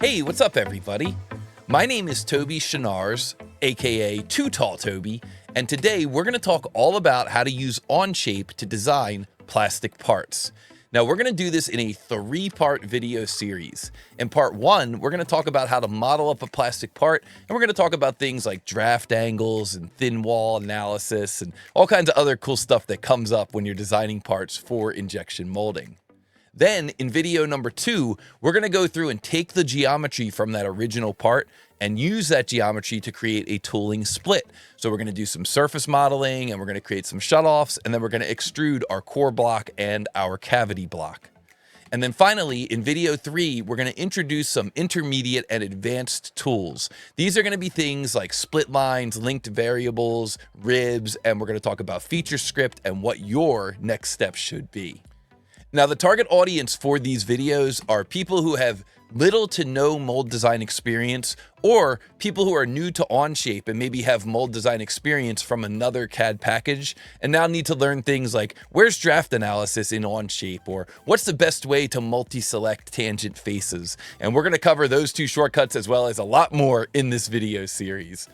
Hey, what's up everybody? My name is Toby Schnars, aka TooTallToby, and today we're going to talk all about how to use Onshape to design plastic parts. Now we're going to do this in a 3-part video series. In part 1, we're going to talk about how to model up a plastic part, and we're going to talk about things like draft angles and thin wall analysis and all kinds of other cool stuff that comes up when you're designing parts for injection molding. Then in video number 2, we're going to go through and take the geometry from that original part and use that geometry to create a tooling split. So we're going to do some surface modeling and we're going to create some shutoffs, and then we're going to extrude our core block and our cavity block. And then finally, in video 3, we're going to introduce some intermediate and advanced tools. These are going to be things like split lines, linked variables, ribs, and we're going to talk about FEATURESCRIPT and what your next step should be. Now, the target audience for these videos are people who have little to no mold design experience, or people who are new to Onshape and maybe have mold design experience from another CAD package and now need to learn things like where's draft analysis in Onshape, or what's the best way to multi-select tangent faces. And we're going to cover those 2 shortcuts as well as a lot more in this video series.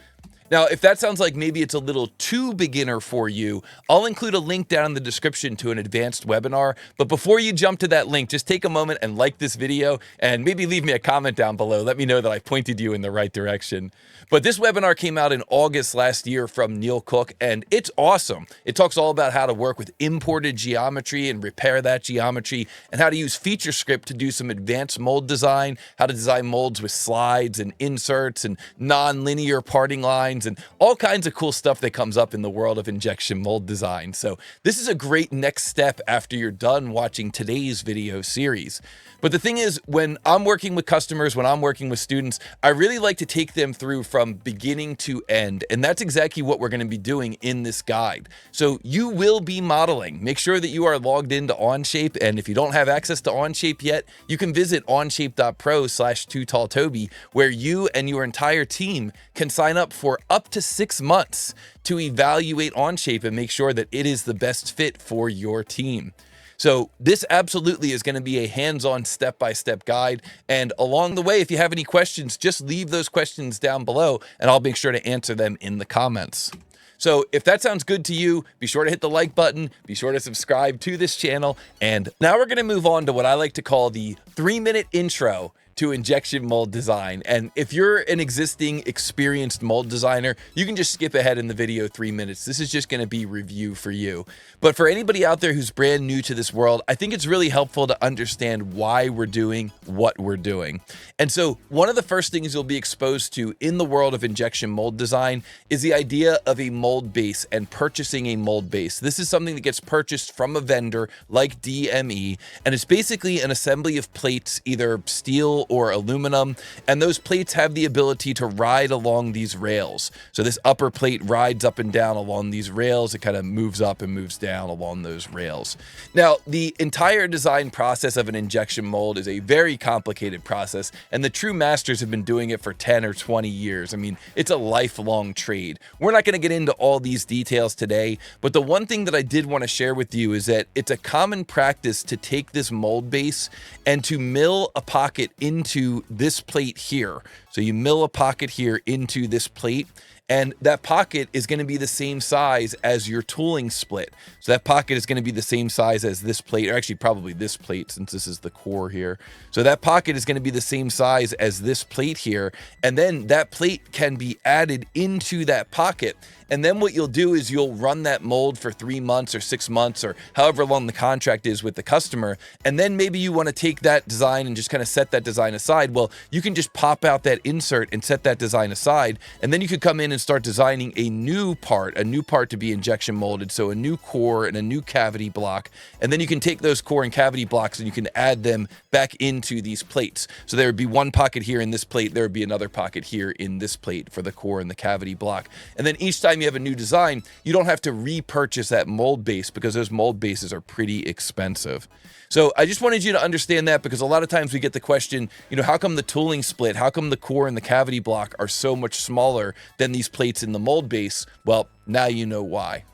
Now, if that sounds like maybe it's a little too beginner for you, I'll include a link down in the description to an advanced webinar. But before you jump to that link, just take a moment and like this video and maybe leave me a comment down below. Let me know that I pointed you in the right direction. But this webinar came out in August last year from Neil Cook, and it's awesome. It talks all about how to work with imported geometry and repair that geometry, and how to use FEATURESCRIPT to do some advanced mold design, how to design molds with slides and inserts and non-linear parting lines, and all kinds of cool stuff that comes up in the world of injection mold design. So this is a great next step after you're done watching today's video series. But the thing is, when I'm working with customers, when I'm working with students, I really like to take them through from beginning to end. And that's exactly what we're going to be doing in this guide. So you will be modeling. Make sure that you are logged into Onshape. And if you don't have access to Onshape yet, you can visit onshape.pro/TooTallToby, where you and your entire team can sign up for up to 6 months to evaluate Onshape and make sure that it is the best fit for your team. So this absolutely is going to be a hands-on step-by-step guide. And along the way, if you have any questions, just leave those questions down below and I'll make sure to answer them in the comments. So if that sounds good to you, be sure to hit the like button, be sure to subscribe to this channel. And now we're going to move on to what I like to call the 3-minute intro to injection mold design. And if you're an existing experienced mold designer, you can just skip ahead in the video 3 minutes. This is just going to be review for you. But for anybody out there who's brand new to this world, I think it's really helpful to understand why we're doing what we're doing. And so one of the first things you'll be exposed to in the world of injection mold design is the idea of a mold base and purchasing a mold base. This is something that gets purchased from a vendor like DME, and it's basically an assembly of plates, either steel or aluminum, and those plates have the ability to ride along these rails. So this upper plate rides up and down along these rails. It kind of moves up and moves down along those rails. Now, the entire design process of an injection mold is a very complicated process, and the true masters have been doing it for 10 or 20 years. I mean, it's a lifelong trade. We're not going to get into all these details today, but the one thing that I did want to share with you is that it's a common practice to take this mold base and to mill a pocket into this plate here. So you mill a pocket here into this plate, and that pocket is going to be the same size as your tooling split. So that pocket is going to be the same size as this plate, or actually probably this plate since this is the core here. So that pocket is going to be the same size as this plate here. And then that plate can be added into that pocket. And then what you'll do is you'll run that mold for 3 months or 6 months or however long the contract is with the customer. And then maybe you want to take that design and just kind of set that design aside. Well, you can just pop out that insert and set that design aside. And then you could come in and start designing a new part to be injection molded. So a new core and a new cavity block. And then you can take those core and cavity blocks and you can add them back into these plates. So there would be one pocket here in this plate. There would be another pocket here in this plate for the core and the cavity block. And then each time you have a new design, you don't have to repurchase that mold base because those mold bases are pretty expensive. So I just wanted you to understand that, because a lot of times we get the question, how come the tooling split? How come the core and the cavity block are so much smaller than these plates in the mold base? Well, now you know why.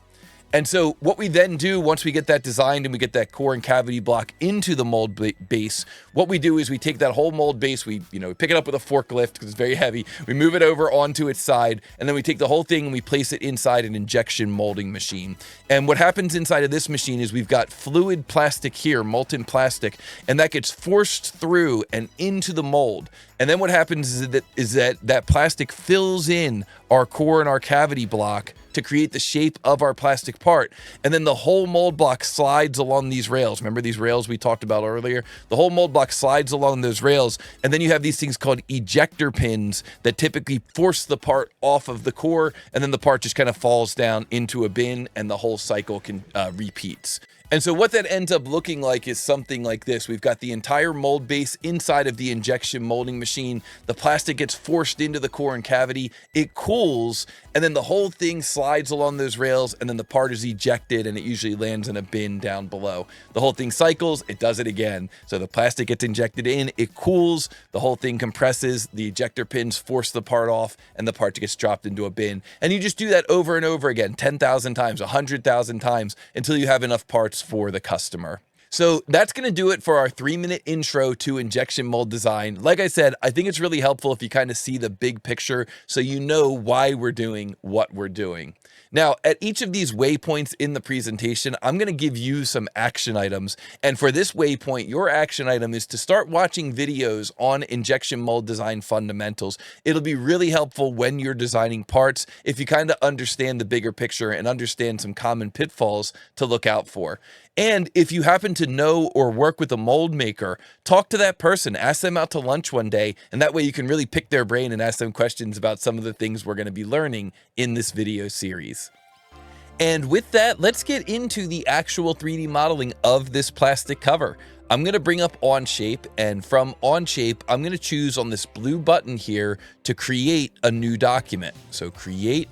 And so what we then do once we get that designed and we get that core and cavity block into the mold base, what we do is we take that whole mold base, we pick it up with a forklift because it's very heavy, we move it over onto its side, and then we take the whole thing and we place it inside an injection molding machine. And what happens inside of this machine is we've got fluid plastic here, molten plastic, and that gets forced through and into the mold. And then what happens is that plastic fills in our core and our cavity block to create the shape of our plastic part. And then the whole mold block slides along these rails. Remember these rails we talked about earlier? The whole mold block slides along those rails. And then you have these things called ejector pins that typically force the part off of the core. And then the part just kind of falls down into a bin and the whole cycle can repeats. And so what that ends up looking like is something like this. We've got the entire mold base inside of the injection molding machine. The plastic gets forced into the core and cavity. It cools, and then the whole thing slides along those rails, and then the part is ejected, and it usually lands in a bin down below. The whole thing cycles, it does it again. So the plastic gets injected in, it cools, the whole thing compresses, the ejector pins force the part off, and the part gets dropped into a bin. And you just do that over and over again, 10,000 times, 100,000 times, until you have enough parts for the customer. So that's going to do it for our 3-minute intro to injection mold design. Like I said, I think it's really helpful if you kind of see the big picture so you know why we're doing what we're doing. Now, at each of these waypoints in the presentation, I'm going to give you some action items. And for this waypoint, your action item is to start watching videos on injection mold design fundamentals. It'll be really helpful when you're designing parts if you kind of understand the bigger picture and understand some common pitfalls to look out for. And if you happen to know or work with a mold maker, talk to that person, ask them out to lunch one day, and that way you can really pick their brain and ask them questions about some of the things we're going to be learning in this video series. And with that, let's get into the actual 3D modeling of this plastic cover. I'm going to bring up Onshape, and from Onshape, I'm going to choose on this blue button here to create a new document. So create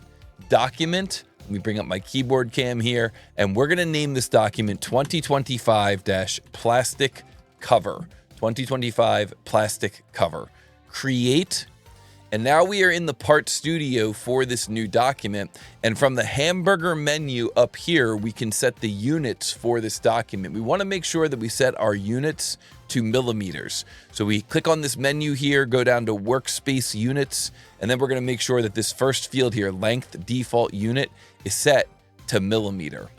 document. Let me bring up my keyboard cam here, and we're going to name this document 2025-plastic cover. 2025 plastic cover. Create. And now we are in the part studio for this new document. And from the hamburger menu up here, we can set the units for this document. We want to make sure that we set our units to millimeters. So we click on this menu here, go down to workspace units, and then we're going to make sure that this first field here, length default unit, is set to millimeter.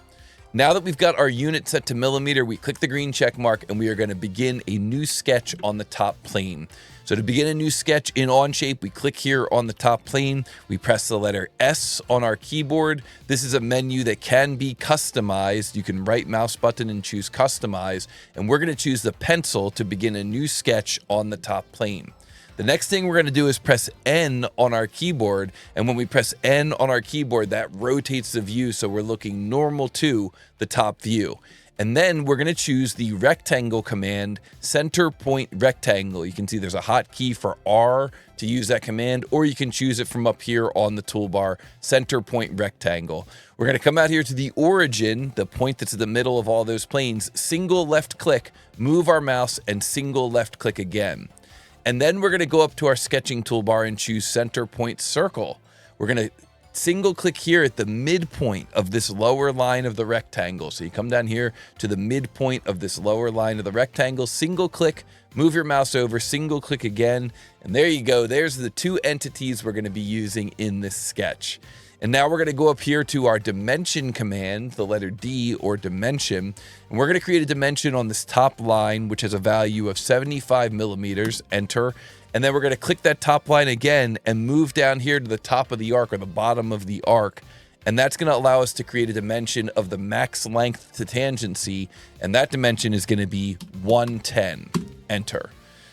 Now that we've got our unit set to millimeter, we click the green check mark and we are going to begin a new sketch on the top plane. So to begin a new sketch in Onshape, we click here on the top plane, we press the letter S on our keyboard. This is a menu that can be customized. You can right mouse button and choose customize, and we're going to choose the pencil to begin a new sketch on the top plane. The next thing we're going to do is press N on our keyboard, and when we press N on our keyboard, that rotates the view so we're looking normal to the top view. And then we're going to choose the rectangle command, center point rectangle. You can see there's a hotkey for R to use that command, or you can choose it from up here on the toolbar, center point rectangle. We're going to come out here to the origin, the point that's in the middle of all those planes, single left click, move our mouse, and single left click again. And then we're going to go up to our sketching toolbar and choose center point circle. We're going to single click here at the midpoint of this lower line of the rectangle. So you come down here to the midpoint of this lower line of the rectangle, single click, move your mouse over, single click again, and there you go. There's the two entities we're going to be using in this sketch. And now we're going to go up here to our dimension command, the letter D or dimension, and we're going to create a dimension on this top line, which has a value of 75 millimeters, enter. And then we're going to click that top line again and move down here to the top of the arc or the bottom of the arc. And that's going to allow us to create a dimension of the max length to tangency. And that dimension is going to be 110, enter.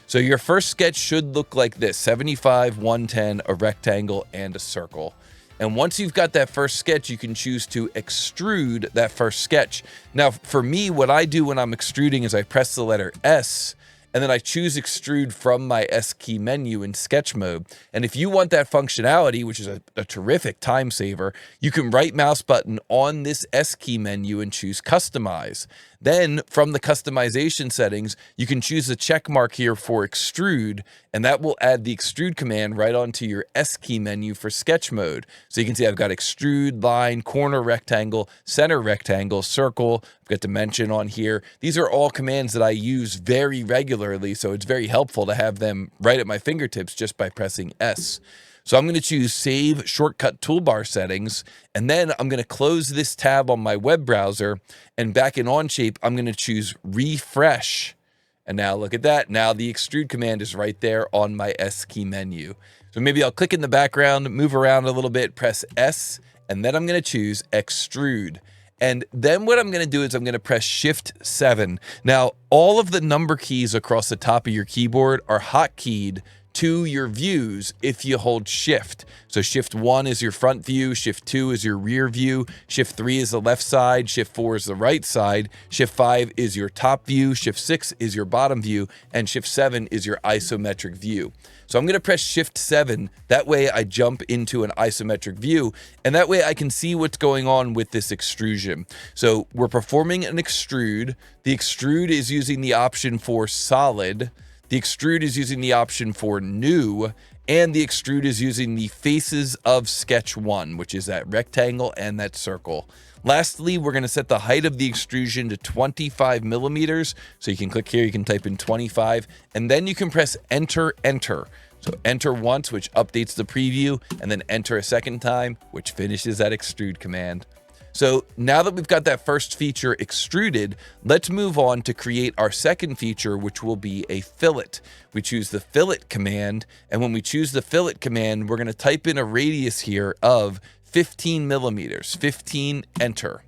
So your first sketch should look like this, 75, 110, a rectangle, and a circle. And once you've got that first sketch, you can choose to extrude that first sketch. Now, for me, what I do when I'm extruding is I press the letter S, and then I choose extrude from my S key menu in sketch mode. And if you want that functionality, which is a terrific time saver, you can right mouse button on this S key menu and choose customize. Then from the customization settings, you can choose a check mark here for extrude, and that will add the extrude command right onto your S key menu for sketch mode. So you can see I've got extrude, line, corner rectangle, center rectangle, circle. I've got dimension on here. These are all commands that I use very regularly, so it's very helpful to have them right at my fingertips just by pressing S. So I'm going to choose Save Shortcut Toolbar Settings, and then I'm going to close this tab on my web browser, and back in Onshape, I'm going to choose Refresh. And now look at that. Now the extrude command is right there on my S key menu. So maybe I'll click in the background, move around a little bit, press S, and then I'm going to choose Extrude. And then what I'm going to do is I'm going to press Shift 7. Now, all of the number keys across the top of your keyboard are hotkeyed to your views if you hold Shift. So Shift 1 is your front view, Shift 2 is your rear view, Shift 3 is the left side, Shift 4 is the right side, Shift 5 is your top view, Shift 6 is your bottom view, and Shift 7 is your isometric view. So I'm going to press Shift 7. That way I jump into an isometric view, and that way I can see what's going on with this extrusion. So we're performing an extrude. The extrude is using the option for solid. The extrude is using the option for new, and the extrude is using the faces of sketch 1, which is that rectangle and that circle. Lastly, we're going to set the height of the extrusion to 25 millimeters. So you can click here, you can type in 25, and then you can press enter, enter. So enter once, which updates the preview, and then enter a second time, which finishes that extrude command. So now that we've got that first feature extruded, let's move on to create our second feature, which will be a fillet. We choose the fillet command, and when we choose the fillet command, we're going to type in a radius here of 15 millimeters, 15, enter.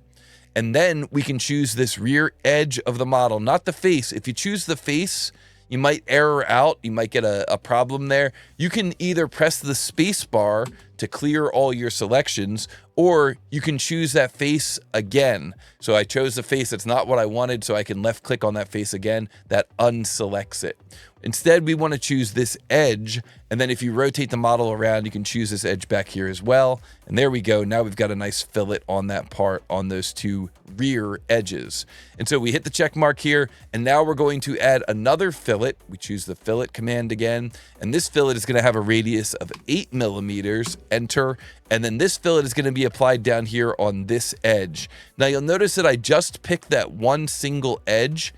And then we can choose this rear edge of the model, not the face. If you choose the face, you might error out, you might get a problem there. You can either press the space bar to clear all your selections, or you can choose that face again. So I chose the face, that's not what I wanted, so I can left click on that face again, that unselects it. Instead, we want to choose this edge, and then if you rotate the model around, you can choose this edge back here as well. And there we go. Now we've got a nice fillet on that part, on those two rear edges. And so we hit the check mark here, and now we're going to add another fillet. We choose the fillet command again, and this fillet is going to have a radius of 8 millimeters, enter, and then this fillet is going to be applied down here on this edge. Now you'll notice that I just picked that one single edge,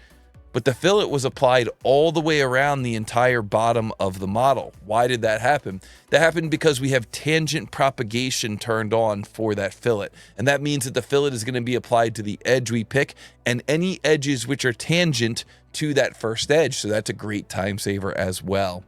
but the fillet was applied all the way around the entire bottom of the model. Why did that happen? That happened because we have tangent propagation turned on for that fillet. And that means that the fillet is going to be applied to the edge we pick and any edges which are tangent to that first edge. So that's a great time saver as well.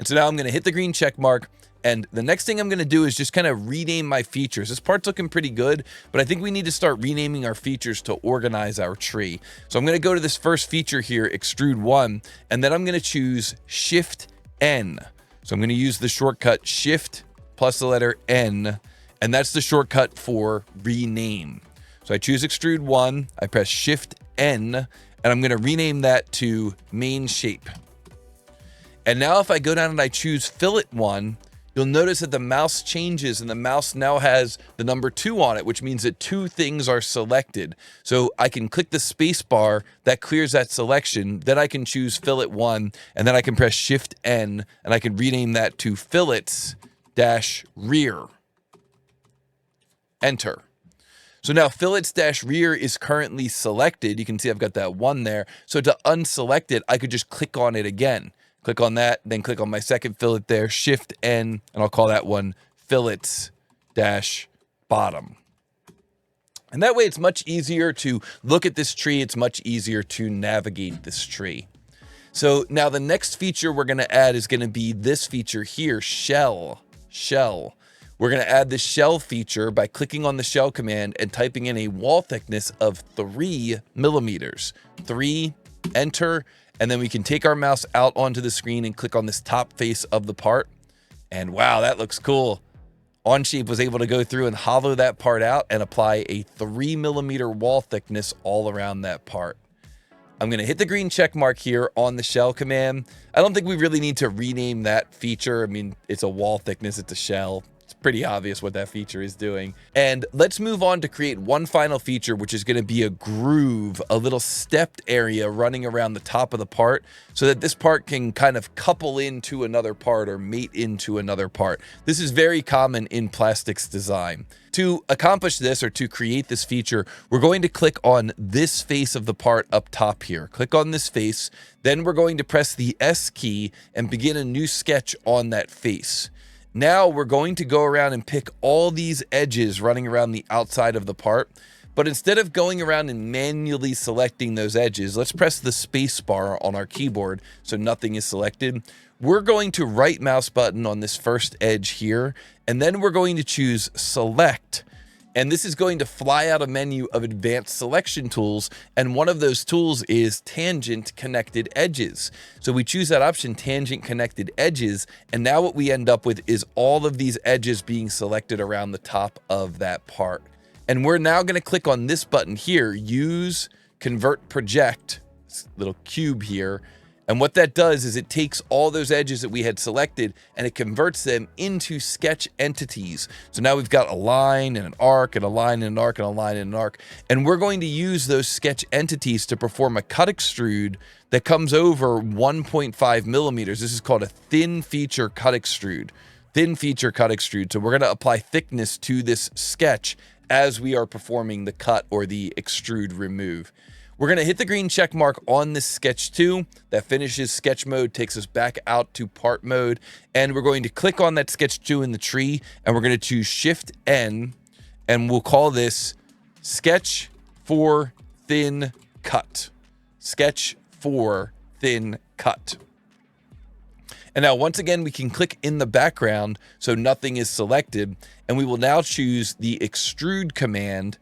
And so now I'm going to hit the green check mark. And the next thing I'm going to do is just kind of rename my features. This part's looking pretty good, but I think we need to start renaming our features to organize our tree. So I'm going to go to this first feature here, Extrude 1, and then I'm going to choose Shift N. So I'm going to use the shortcut Shift plus the letter N, and that's the shortcut for rename. So I choose Extrude 1, I press Shift N, and I'm going to rename that to Main Shape. And now if I go down and I choose Fillet 1, you'll notice that the mouse changes and the mouse now has the number 2 on it, which means that 2 things are selected. So I can click the space bar, that clears that selection. Then I can choose Fillet 1, and then I can press Shift N, and I can rename that to Fillets -rear. Enter. So now Fillets -rear is currently selected. You can see I've got that 1 there. So to unselect it, I could just click on it again. Click on that, then click on my second fillet there, Shift N, and I'll call that one Fillets -bottom. And that way it's much easier to look at this tree. It's much easier to navigate this tree. So now the next feature we're going to add is going to be this feature here, shell. We're going to add the shell feature by clicking on the shell command and typing in a wall thickness of 3 millimeters. 3, enter. And then we can take our mouse out onto the screen and click on this top face of the part. And wow, that looks cool. Onshape was able to go through and hollow that part out and apply a 3 millimeter wall thickness all around that part. I'm going to hit the green check mark here on the shell command. I don't think we really need to rename that feature. I mean, it's a wall thickness, it's a shell. It's pretty obvious what that feature is doing. And let's move on to create one final feature, which is going to be a groove, a little stepped area running around the top of the part so that this part can kind of couple into another part or mate into another part. This is very common in plastics design. To accomplish this, or to create this feature, we're going to click on this face of the part up top here. Click on this face, then we're going to press the S key and begin a new sketch on that face. Now we're going to go around and pick all these edges running around the outside of the part. But instead of going around and manually selecting those edges, let's press the space bar on our keyboard so nothing is selected. We're going to right mouse button on this first edge here, and then we're going to choose select. And this is going to fly out a menu of advanced selection tools. And one of those tools is tangent connected edges. So we choose that option, tangent connected edges. And now what we end up with is all of these edges being selected around the top of that part. And we're now going to click on this button here, use convert project, this little cube here. And what that does is it takes all those edges that we had selected and it converts them into sketch entities. So now we've got a line and an arc and a line and an arc and a line and an arc. And we're going to use those sketch entities to perform a cut extrude that comes over 1.5 millimeters. This is called a thin feature cut extrude. Thin feature cut extrude. So we're going to apply thickness to this sketch as we are performing the cut or the extrude remove. We're going to hit the green check mark on this sketch 2. That finishes sketch mode, takes us back out to part mode. And we're going to click on that sketch 2 in the tree, and we're going to choose Shift N, and we'll call this Sketch for Thin Cut. Sketch for Thin Cut. And now once again, we can click in the background so nothing is selected, and we will now choose the extrude command.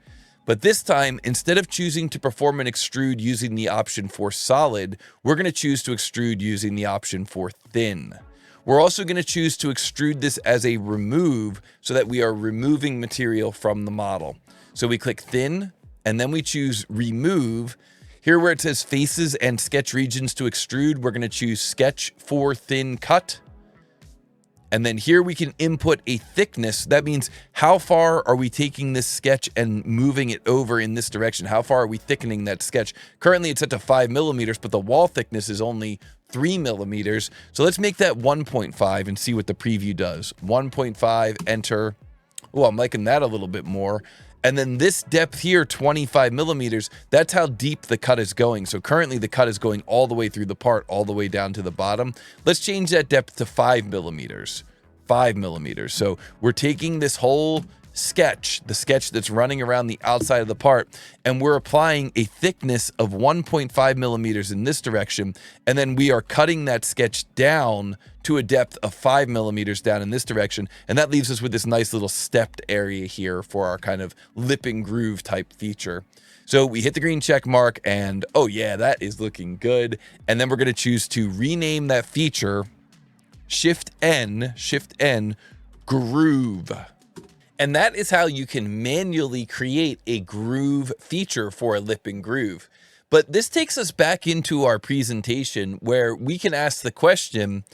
But this time, instead of choosing to perform an extrude using the option for solid, we're going to choose to extrude using the option for thin. We're also going to choose to extrude this as a remove so that we are removing material from the model. So we click thin, and then we choose remove. Here where it says faces and sketch regions to extrude, we're going to choose sketch for thin cut. And then here we can input a thickness. That means how far are we taking this sketch and moving it over in this direction? How far are we thickening that sketch? Currently it's set to 5 millimeters, but the wall thickness is only 3 millimeters. So let's make that 1.5 and see what the preview does. 1.5, enter. Oh, I'm liking that a little bit more. And then this depth here, 25 millimeters, that's how deep the cut is going. So currently the cut is going all the way through the part, all the way down to the bottom. Let's change that depth to 5 millimeters. 5 millimeters. So we're taking this whole sketch, the sketch that's running around the outside of the part, and we're applying a thickness of 1.5 millimeters in this direction. And then we are cutting that sketch down to a depth of 5 millimeters down in this direction. And that leaves us with this nice little stepped area here for our kind of lip and groove type feature. So we hit the green check mark and oh yeah, that is looking good. And then we're going to choose to rename that feature Shift N, groove. And that is how you can manually create a groove feature for a lip and groove. But this takes us back into our presentation where we can ask the question,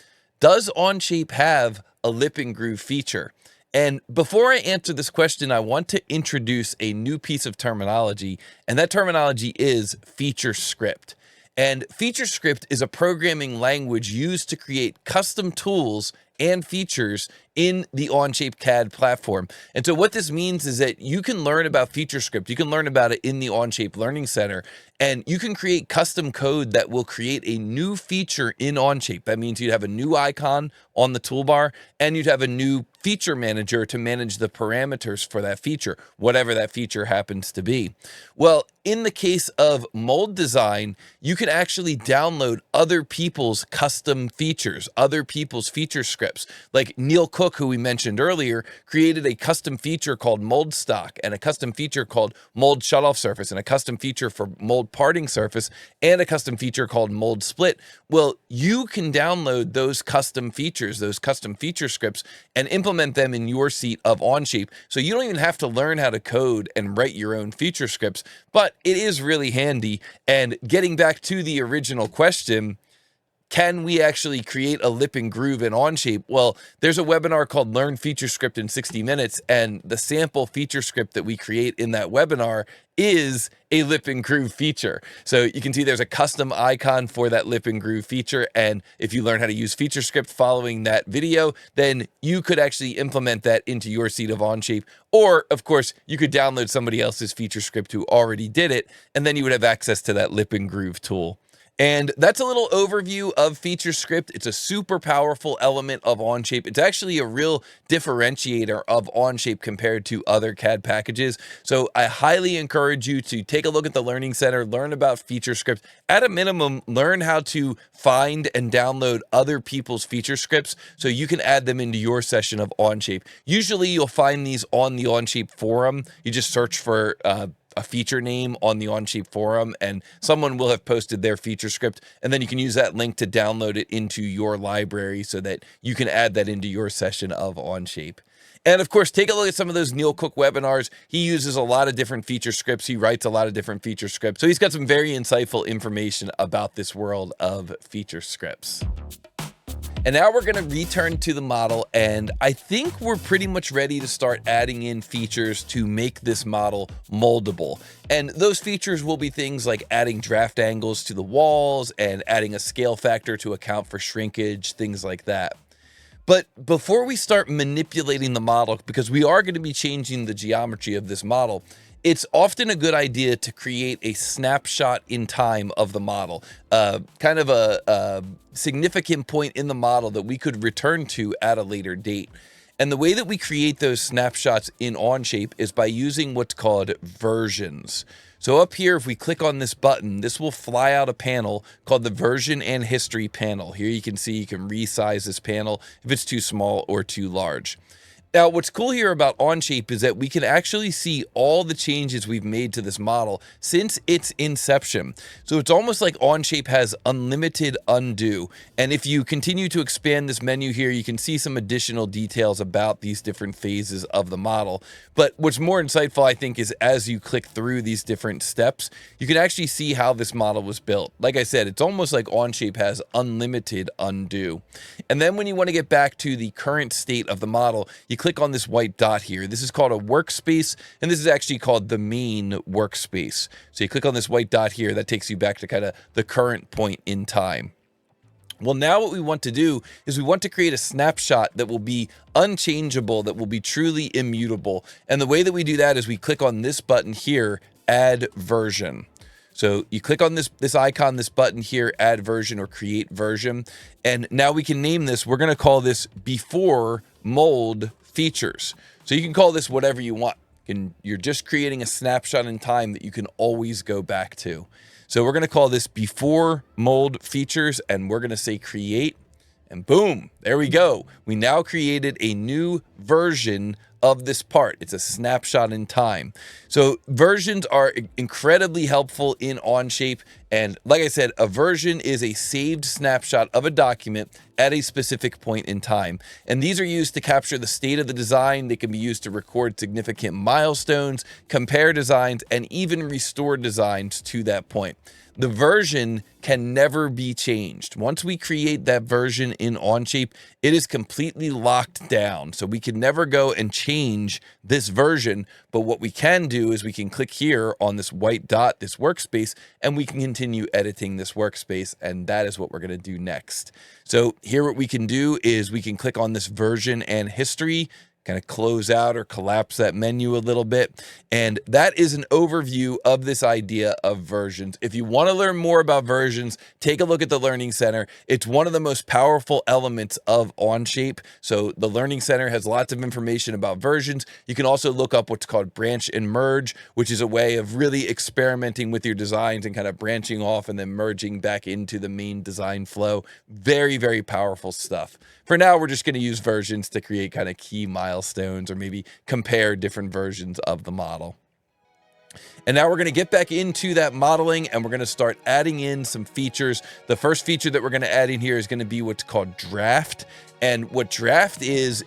does Onshape have a lip and groove feature? And before I answer this question, I want to introduce a new piece of terminology, and that terminology is FEATURESCRIPT. And FEATURESCRIPT is a programming language used to create custom tools and features in the Onshape CAD platform. And so what this means is that you can learn about FEATURESCRIPT, you can learn about it in the Onshape Learning Center, and you can create custom code that will create a new feature in Onshape. That means you'd have a new icon on the toolbar, and you'd have a new feature manager to manage the parameters for that feature, whatever that feature happens to be. Well, in the case of mold design, you can actually download other people's custom features, other people's feature scripts. Like Neil Cook Cook, who we mentioned earlier, created a custom feature called Mold Stock, and a custom feature called Mold Shutoff Surface, and a custom feature for Mold Parting Surface, and a custom feature called Mold Split. Well, you can download those custom features, those custom feature scripts, and implement them in your seat of Onshape. So you don't even have to learn how to code and write your own feature scripts, but it is really handy. And getting back to the original question, can we actually create a lip and groove in Onshape? Well, there's a webinar called Learn Feature Script in 60 Minutes, and the sample feature script that we create in that webinar is a lip and groove feature. So you can see there's a custom icon for that lip and groove feature, and if you learn how to use feature script following that video, then you could actually implement that into your seat of Onshape. Or, of course, you could download somebody else's feature script who already did it, and then you would have access to that lip and groove tool. And that's a little overview of FeatureScript. It's a super powerful element of Onshape. It's actually a real differentiator of Onshape compared to other CAD packages. So I highly encourage you to take a look at the Learning Center, learn about FeatureScript. At a minimum, learn how to find and download other people's feature scripts so you can add them into your session of Onshape. Usually you'll find these on the Onshape forum. You just search for a feature name on the Onshape forum, and someone will have posted their feature script, and then you can use that link to download it into your library so that you can add that into your session of Onshape. And of course, take a look at some of those Neil Cook webinars. He uses a lot of different feature scripts. He writes a lot of different feature scripts. So he's got some very insightful information about this world of feature scripts. And now we're going to return to the model, and I think we're pretty much ready to start adding in features to make this model moldable. And those features will be things like adding draft angles to the walls and adding a scale factor to account for shrinkage, things like that. But before we start manipulating the model, because we are going to be changing the geometry of this model, it's often a good idea to create a snapshot in time of the model, kind of a significant point in the model that we could return to at a later date. And the way that we create those snapshots in Onshape is by using what's called versions. So up here, if we click on this button, this will fly out a panel called the Version and History panel. Here you can see you can resize this panel if it's too small or too large. Now, what's cool here about Onshape is that we can actually see all the changes we've made to this model since its inception. So it's almost like Onshape has unlimited undo. And if you continue to expand this menu here, you can see some additional details about these different phases of the model. But what's more insightful, I think, is as you click through these different steps, you can actually see how this model was built. Like I said, it's almost like Onshape has unlimited undo. And then when you want to get back to the current state of the model, you click on this white dot here. This is called a workspace, and this is actually called the main workspace. So you click on this white dot here, that takes you back to kind of the current point in time. Well, now what we want to do is we want to create a snapshot that will be unchangeable, that will be truly immutable. And the way that we do that is we click on this button here, Add Version. So you click on this icon, this button here, Add Version or Create Version. And now we can name this, we're going to call this Before Mold Features. So you can call this whatever you want. You're just creating a snapshot in time that you can always go back to. So we're going to call this Before Mold Features, and we're going to say Create, and boom, there we go. We now created a new version of this part. It's a snapshot in time. So versions are incredibly helpful in Onshape. And like I said, a version is a saved snapshot of a document at a specific point in time. And these are used to capture the state of the design. They can be used to record significant milestones, compare designs, and even restore designs to that point. The version can never be changed. Once we create that version in Onshape, it is completely locked down. So we can never go and change this version. But what we can do is we can click here on this white dot, this workspace, and we can continue editing this workspace. And that is what we're going to do next. So here what we can do is we can click on this version and history, kind of close out or collapse that menu a little bit. And that is an overview of this idea of versions. If you want to learn more about versions, take a look at the Learning Center. It's one of the most powerful elements of Onshape. So the Learning Center has lots of information about versions. You can also look up what's called branch and merge, which is a way of really experimenting with your designs and kind of branching off and then merging back into the main design flow. Very, very powerful stuff. For now, we're just going to use versions to create kind of key milestones or maybe compare different versions of the model. And now we're going to get back into that modeling and we're going to start adding in some features. The first feature that we're going to add in here is going to be what's called draft. And what draft is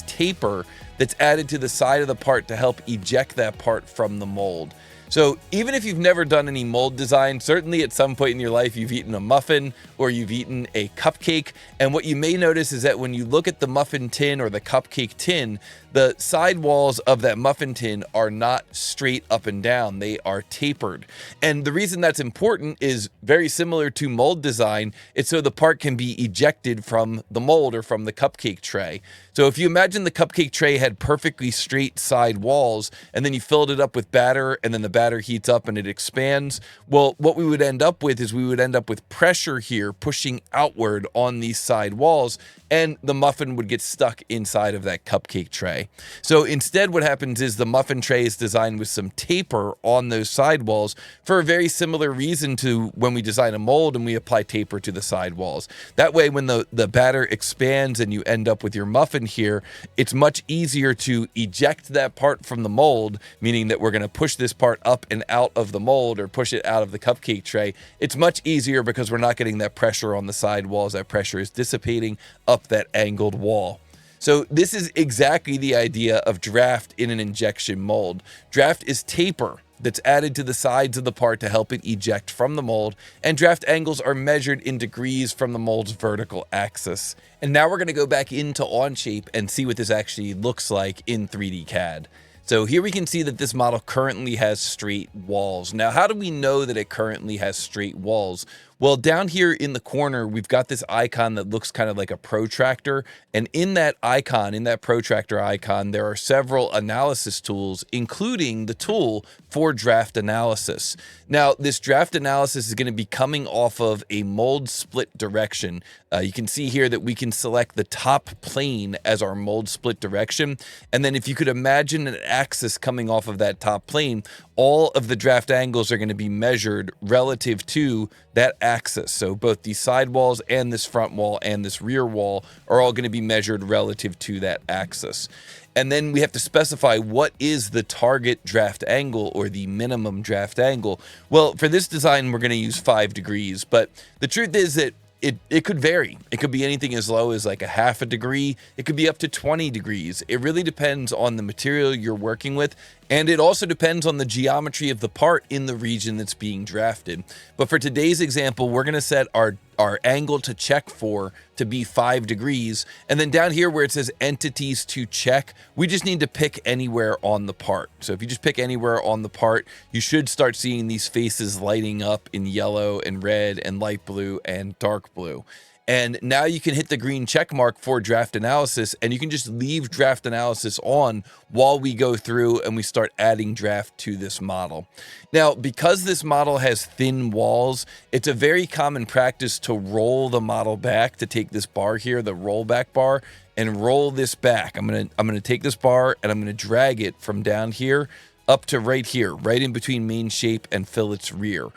taper that's added to the side of the part to help eject that part from the mold. So even if you've never done any mold design, certainly at some point in your life, you've eaten a muffin or you've eaten a cupcake. And what you may notice is that when you look at the muffin tin or the cupcake tin, the side walls of that muffin tin are not straight up and down. They are tapered. And the reason that's important is very similar to mold design. It's so the part can be ejected from the mold or from the cupcake tray. So if you imagine the cupcake tray had perfectly straight side walls and then you filled it up with batter and then the batter heats up and it expands, well, what we would end up with is we would end up with pressure here pushing outward on these side walls, and the muffin would get stuck inside of that cupcake tray. So instead what happens is the muffin tray is designed with some taper on those side walls for a very similar reason to when we design a mold and we apply taper to the side walls. That way when the batter expands and you end up with your muffin here, it's much easier to eject that part from the mold, meaning that we're going to push this part up and out of the mold or push it out of the cupcake tray. It's much easier because we're not getting that pressure on the side walls. That pressure is dissipating up that angled wall. So this is exactly the idea of draft in an injection mold. Draft is taper that's added to the sides of the part to help it eject from the mold, and draft angles are measured in degrees from the mold's vertical axis. And now we're going to go back into Onshape and see what this actually looks like in 3D CAD. So here we can see that this model currently has straight walls. Now, how do we know that it currently has straight walls? Well, down here in the corner, we've got this icon that looks kind of like a protractor. And in that icon, in that protractor icon, there are several analysis tools, including the tool for draft analysis. Now, this draft analysis is going to be coming off of a mold split direction. You can see here that we can select the top plane as our mold split direction. And then if you could imagine an axis coming off of that top plane, all of the draft angles are going to be measured relative to that axis. So both the side walls and this front wall and this rear wall are all going to be measured relative to that axis. And then we have to specify what is the target draft angle or the minimum draft angle. Well, for this design, we're going to use 5 degrees, but the truth is that it could vary. It could be anything as low as like a half a degree. It could be up to 20 degrees. It really depends on the material you're working with. And it also depends on the geometry of the part in the region that's being drafted. But for today's example, we're going to set our angle to check for to be 5 degrees. And then down here where it says entities to check, we just need to pick anywhere on the part. So if you just pick anywhere on the part, you should start seeing these faces lighting up in yellow and red and light blue and dark blue. And now you can hit the green check mark for draft analysis, and you can just leave draft analysis on while we go through and we start adding draft to this model. Now, because this model has thin walls, it's a very common practice to roll the model back, to take this bar here, the rollback bar, and roll this back. I'm gonna take this bar and I'm gonna drag it from down here up to right here, right in between main shape and fillets rear.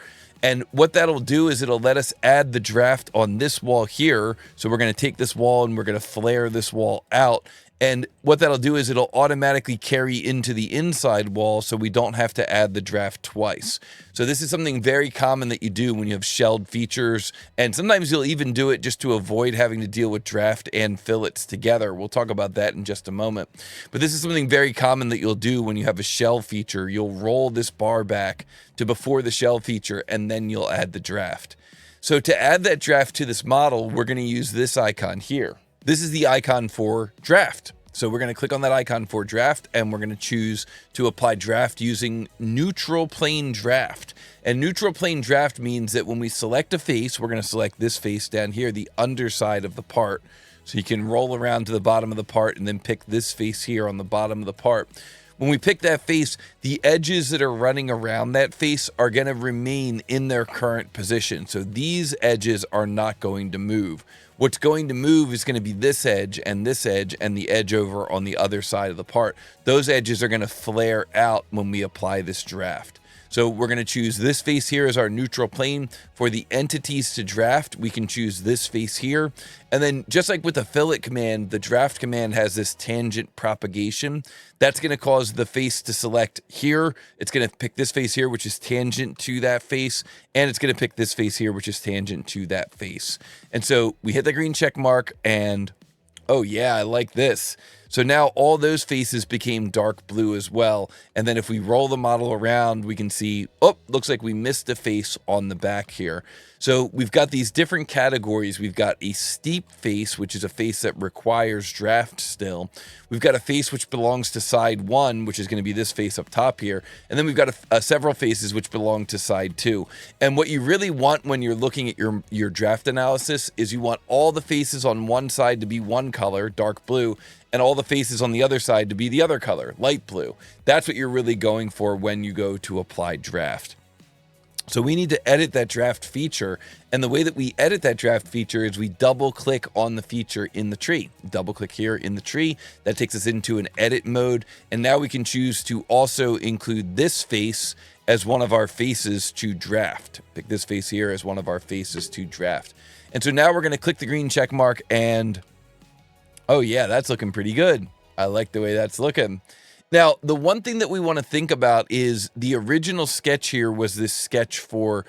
And what that'll do is it'll let us add the draft on this wall here. So we're going to take this wall and we're going to flare this wall out. And what that'll do is it'll automatically carry into the inside wall so we don't have to add the draft twice. So this is something very common that you do when you have shelled features. And sometimes you'll even do it just to avoid having to deal with draft and fillets together. We'll talk about that in just a moment. But this is something very common that you'll do when you have a shell feature. You'll roll this bar back to before the shell feature and then you'll add the draft. So to add that draft to this model, we're going to use this icon here. This is the icon for draft. So we're going to click on that icon for draft and we're going to choose to apply draft using neutral plane draft. And neutral plane draft means that when we select a face, we're going to select this face down here, the underside of the part. So you can roll around to the bottom of the part and then pick this face here on the bottom of the part. When we pick that face, the edges that are running around that face are going to remain in their current position. So these edges are not going to move. What's going to move is going to be this edge and the edge over on the other side of the part. Those edges are going to flare out when we apply this draft. So we're going to choose this face here as our neutral plane. For the entities to draft, we can choose this face here. And then just like with the fillet command, the draft command has this tangent propagation. That's going to cause the face to select here. It's going to pick this face here, which is tangent to that face. And it's going to pick this face here, which is tangent to that face. And so we hit the green check mark and, oh yeah, I like this. So now all those faces became dark blue as well. And then if we roll the model around, we can see, oh, looks like we missed a face on the back here. So we've got these different categories. We've got a steep face, which is a face that requires draft still. We've got a face which belongs to side 1, which is going to be this face up top here. And then we've got several faces which belong to side 2. And what you really want when you're looking at your draft analysis is you want all the faces on one side to be one color, dark blue, and all the faces on the other side to be the other color, light blue. That's what you're really going for when you go to apply draft. So we need to edit that draft feature. And the way that we edit that draft feature is we double click on the feature in the tree. Double click here in the tree. That takes us into an edit mode. And now we can choose to also include this face as one of our faces to draft. Pick this face here as one of our faces to draft. And so now we're going to click the green check mark and, oh yeah, that's looking pretty good. I like the way that's looking. Now, the one thing that we want to think about is the original sketch here was this sketch for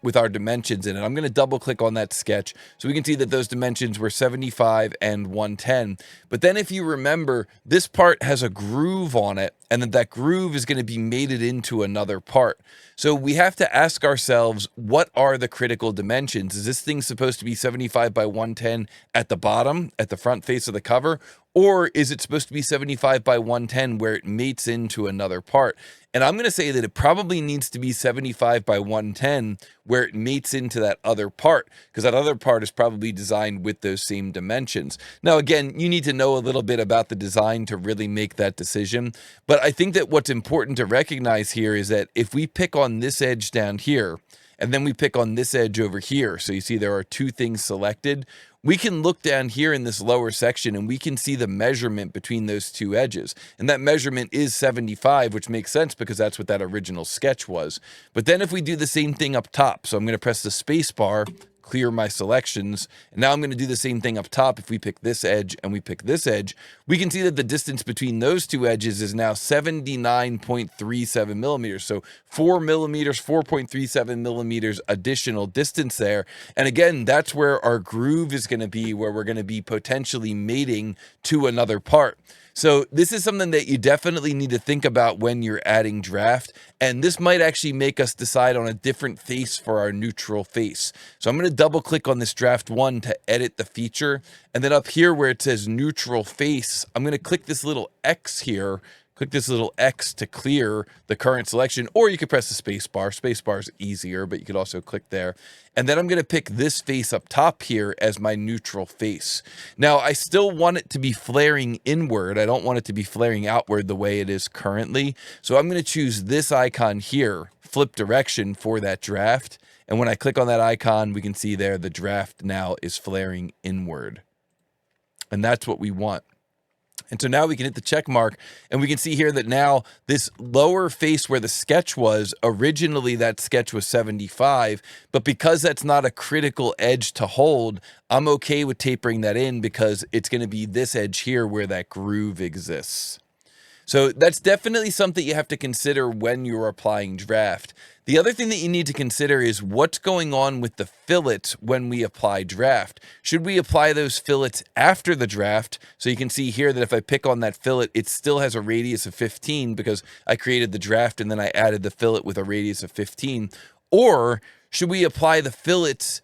with our dimensions in it. I'm going to double click on that sketch so we can see that those dimensions were 75 and 110. But then if you remember, this part has a groove on it, and then that groove is going to be mated into another part. So we have to ask ourselves, what are the critical dimensions? Is this thing supposed to be 75 by 110 at the bottom, at the front face of the cover? Or is it supposed to be 75 by 110 where it mates into another part? And I'm going to say that it probably needs to be 75 by 110 where it mates into that other part, because that other part is probably designed with those same dimensions. Now, again, you need to know a little bit about the design to really make that decision. But I think that what's important to recognize here is that if we pick on this edge down here, and then we pick on this edge over here, so you see there are two things selected, we can look down here in this lower section and we can see the measurement between those two edges. And that measurement is 75, which makes sense because that's what that original sketch was. But then if we do the same thing up top, so I'm going to press the space bar, clear my selections, and now I'm going to do the same thing up top. If we pick this edge and we pick this edge, we can see that the distance between those two edges is now 79.37 millimeters. So 4 millimeters, 4.37 millimeters additional distance there. And again, that's where our groove is going to be, where we're going to be potentially mating to another part. So this is something that you definitely need to think about when you're adding draft. And this might actually make us decide on a different face for our neutral face. So I'm going to double click on this draft 1 to edit the feature. And then up here where it says neutral face, I'm going to click this little X here. Click this little X to clear the current selection, or you could press the space bar. Space bar is easier, but you could also click there. And then I'm going to pick this face up top here as my neutral face. Now, I still want it to be flaring inward. I don't want it to be flaring outward the way it is currently. So I'm going to choose this icon here, flip direction for that draft. And when I click on that icon, we can see there the draft now is flaring inward. And that's what we want. And so now we can hit the check mark and we can see here that now this lower face where the sketch was, originally that sketch was 75, but because that's not a critical edge to hold, I'm okay with tapering that in because it's going to be this edge here where that groove exists. So that's definitely something you have to consider when you're applying draft. The other thing that you need to consider is what's going on with the fillets when we apply draft. Should we apply those fillets after the draft? So you can see here that if I pick on that fillet, it still has a radius of 15 because I created the draft and then I added the fillet with a radius of 15. Or should we apply the fillets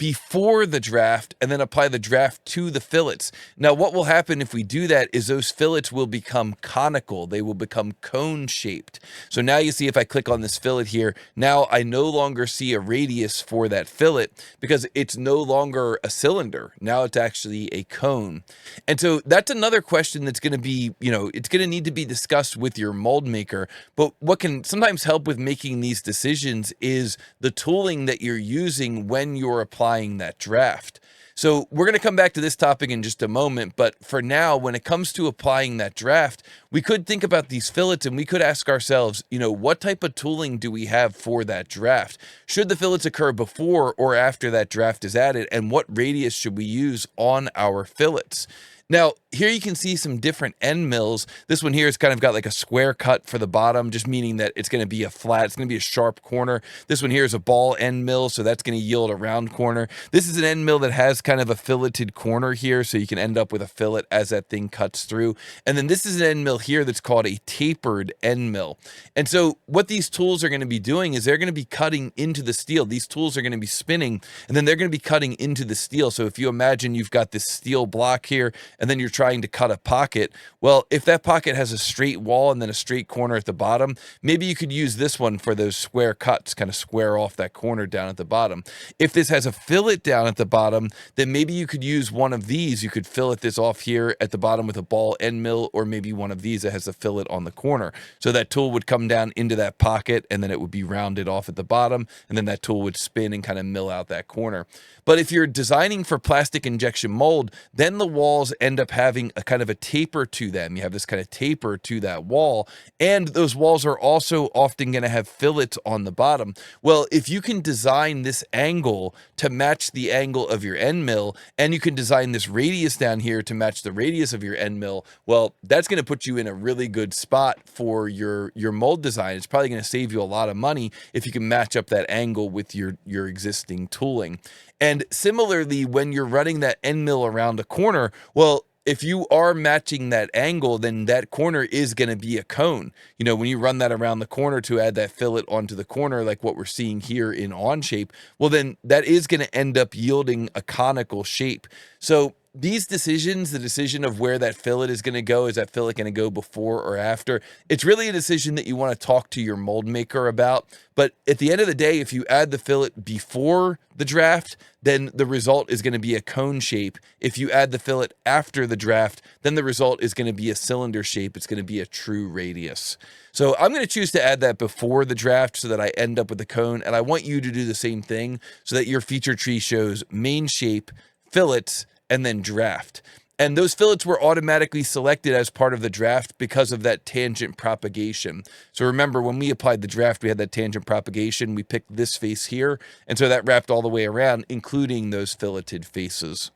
before the draft and then apply the draft to the fillets. Now, what will happen if we do that is those fillets will become conical. They will become cone shaped. So now you see if I click on this fillet here, now I no longer see a radius for that fillet because it's no longer a cylinder. Now it's actually a cone. And so that's another question that's going to be, it's going to need to be discussed with your mold maker. But what can sometimes help with making these decisions is the tooling that you're using when you're applying that draft. So we're going to come back to this topic in just a moment, but for now, when it comes to applying that draft, we could think about these fillets and we could ask ourselves, what type of tooling do we have for that draft? Should the fillets occur before or after that draft is added, and what radius should we use on our fillets? Now, here you can see some different end mills. This one here has kind of got like a square cut for the bottom, just meaning that it's going to be a flat, it's going to be a sharp corner. This one here is a ball end mill, so that's going to yield a round corner. This is an end mill that has kind of a filleted corner here, so you can end up with a fillet as that thing cuts through. And then this is an end mill here that's called a tapered end mill. And so what these tools are going to be doing is they're going to be cutting into the steel. These tools are going to be spinning, and then they're going to be cutting into the steel. So if you imagine you've got this steel block here, and then you're trying to cut a pocket. Well, if that pocket has a straight wall and then a straight corner at the bottom, maybe you could use this one for those square cuts, kind of square off that corner down at the bottom. If this has a fillet down at the bottom, then maybe you could use one of these. You could fillet this off here at the bottom with a ball end mill, or maybe one of these that has a fillet on the corner. So that tool would come down into that pocket, and then it would be rounded off at the bottom, and then that tool would spin and kind of mill out that corner. But if you're designing for plastic injection mold, then the walls end up having a kind of a taper to them. You have this kind of taper to that wall, and those walls are also often going to have fillets on the bottom. Well, if you can design this angle to match the angle of your end mill, and you can design this radius down here to match the radius of your end mill, well, that's going to put you in a really good spot for your mold design. It's probably going to save you a lot of money if you can match up that angle with your existing tooling. And similarly, when you're running that end mill around a corner, well, if you are matching that angle, then that corner is going to be a cone. When you run that around the corner to add that fillet onto the corner, like what we're seeing here in Onshape, well, then that is going to end up yielding a conical shape. So these decisions, the decision of where that fillet is going to go, is that fillet going to go before or after? It's really a decision that you want to talk to your mold maker about. But at the end of the day, if you add the fillet before the draft, then the result is going to be a cone shape. If you add the fillet after the draft, then the result is going to be a cylinder shape. It's going to be a true radius. So I'm going to choose to add that before the draft so that I end up with a cone. And I want you to do the same thing so that your feature tree shows main shape, fillets, and then draft. And those fillets were automatically selected as part of the draft because of that tangent propagation. So remember, when we applied the draft, we had that tangent propagation. We picked this face here, and so that wrapped all the way around, including those filleted faces.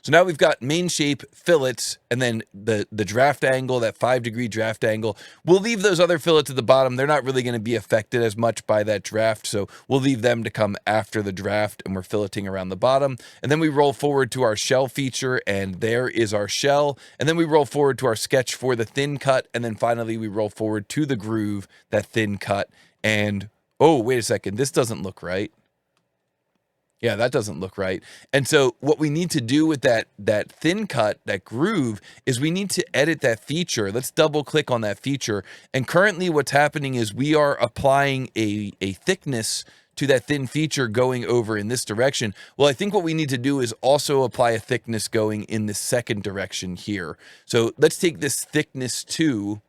So now we've got main shape, fillets, and then the draft angle, that 5-degree draft angle. We'll leave those other fillets at the bottom. They're not really going to be affected as much by that draft, so we'll leave them to come after the draft, and we're filleting around the bottom. And then we roll forward to our shell feature, and there is our shell. And then we roll forward to our sketch for the thin cut, and then finally we roll forward to the groove, that thin cut. And, oh, wait a second, this doesn't look right. Yeah, that doesn't look right. And so what we need to do with that thin cut, that groove, is we need to edit that feature. Let's double click on that feature. And currently what's happening is we are applying a thickness to that thin feature going over in this direction. Well, I think what we need to do is also apply a thickness going in the second direction here. So let's take this thickness 2,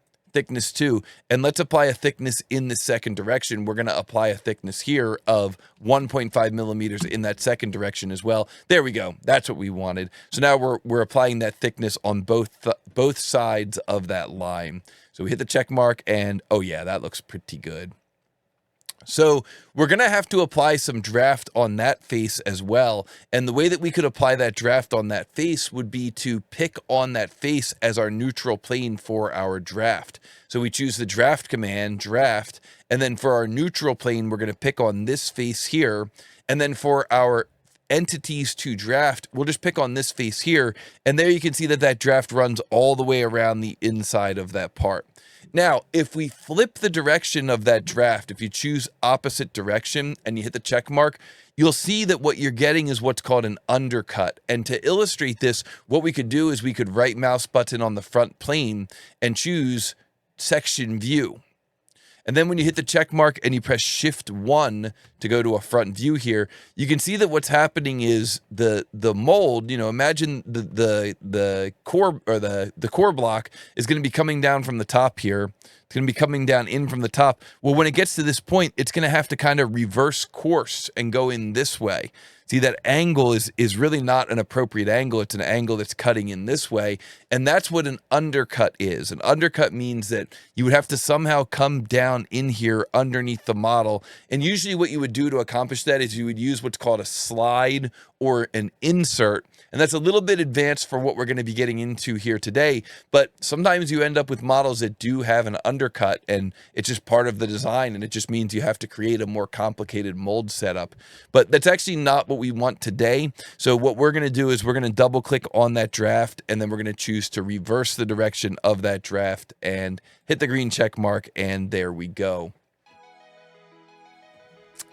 and let's apply a thickness in the second direction. We're going to apply a thickness here of 1.5 millimeters in that second direction as well. There we go. That's what we wanted. So now we're applying that thickness on both sides of that line. So we hit the check mark, and oh yeah, that looks pretty good. So we're going to have to apply some draft on that face as well. And the way that we could apply that draft on that face would be to pick on that face as our neutral plane for our draft. So we choose the draft command, draft, and then for our neutral plane, we're going to pick on this face here. And then for our entities to draft, we'll just pick on this face here. And there you can see that that draft runs all the way around the inside of that part. Now, if we flip the direction of that draft, if you choose opposite direction and you hit the check mark, you'll see that what you're getting is what's called an undercut. And to illustrate this, what we could do is we could right mouse button on the front plane and choose section view. And then when you hit the check mark and you press Shift 1 to go to a front view here, you can see that what's happening is the mold, imagine the core or the core block is going to be coming down from the top here. It's going to be coming down in from the top. Well, when it gets to this point, it's going to have to kind of reverse course and go in this way. See, that angle is really not an appropriate angle. It's an angle that's cutting in this way. And that's what an undercut is. An undercut means that you would have to somehow come down in here underneath the model. And usually what you would do to accomplish that is you would use what's called a slide or an insert. And that's a little bit advanced for what we're going to be getting into here today. But sometimes you end up with models that do have an undercut, and it's just part of the design. And it just means you have to create a more complicated mold setup. But that's actually not what we want today. So what we're going to do is we're going to double click on that draft, and then we're going to choose to reverse the direction of that draft and hit the green check mark. And there we go.